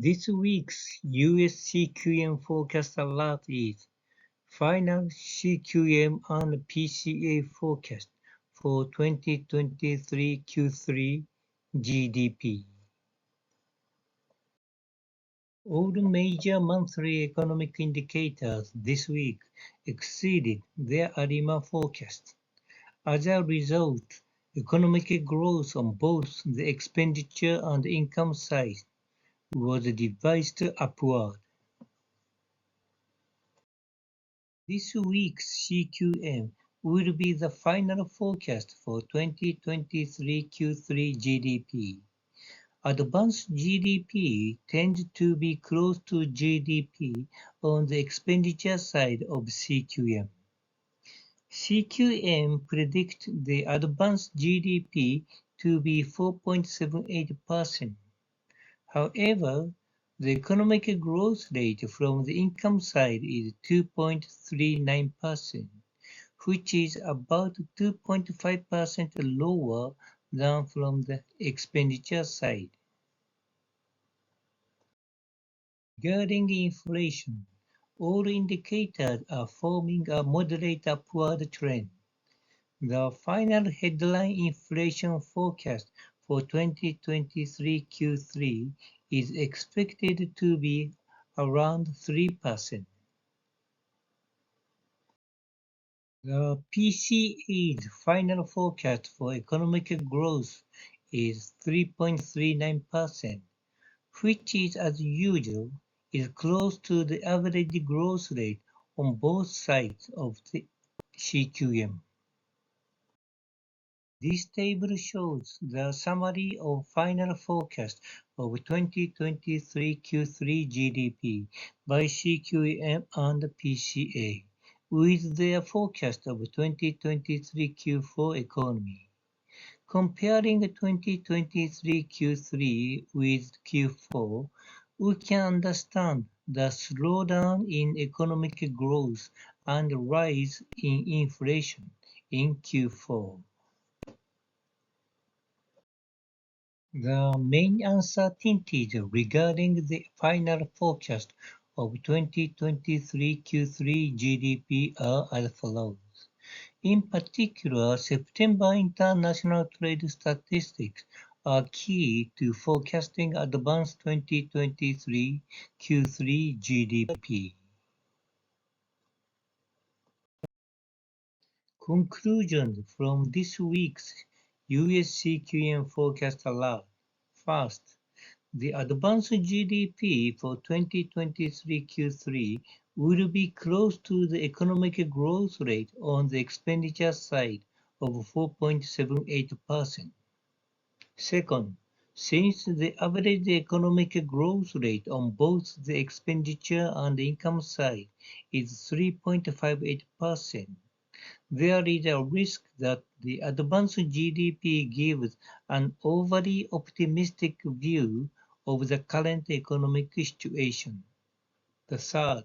This week's US CQM Forecast Alert is final CQM and PCA forecast for 2023 Q3 GDP. All major monthly economic indicators this week exceeded their ARIMA forecast. As a result, economic growth on both the expenditure and income side was revised upward. This week's CQM will be the final forecast for 2023 Q3 GDP. Advanced GDP tends to be close to GDP on the expenditure side of CQM. CQM predicts the advanced GDP to be 4.78%. However, the economic growth rate from the income side is 2.39%, which is about 2.5% lower than from the expenditure side. Regarding inflation, all indicators are forming a moderate upward trend. The final headline inflation forecast for 2023 Q3 is expected to be around 3%. The PCA's final forecast for economic growth is 3.39%, which is, as usual, is close to the average growth rate on both sides of the CQM. This table shows the summary of final forecast of 2023 Q3 GDP by CQM and PCA, with their forecast of 2023 Q4 economy. Comparing 2023 Q3 with Q4, we can understand the slowdown in economic growth and rise in inflation in Q4. The main uncertainties regarding the final forecast of 2023 Q3 GDP are as follows. In particular, September international trade statistics are key to forecasting advanced 2023 Q3 GDP. Conclusions from this week's US CQM Forecast Alert. First, the advanced GDP for 2023 Q3 will be close to the economic growth rate on the expenditure side of 4.78%. Second, since the average economic growth rate on both the expenditure and income side is 3.58%, there is a risk that the advanced GDP gives an overly optimistic view of the current economic situation. The third,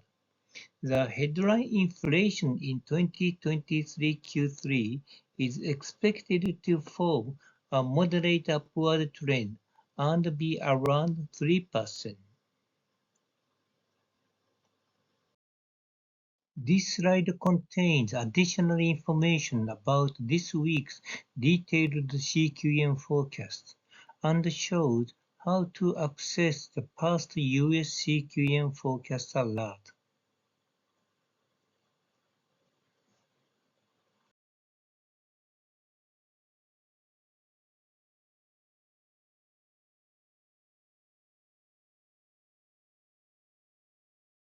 the headline inflation in 2023 Q3 is expected to form a moderate upward trend and be around 3%. This slide contains additional information about this week's detailed CQM forecast and shows how to access the past US CQM forecast alert.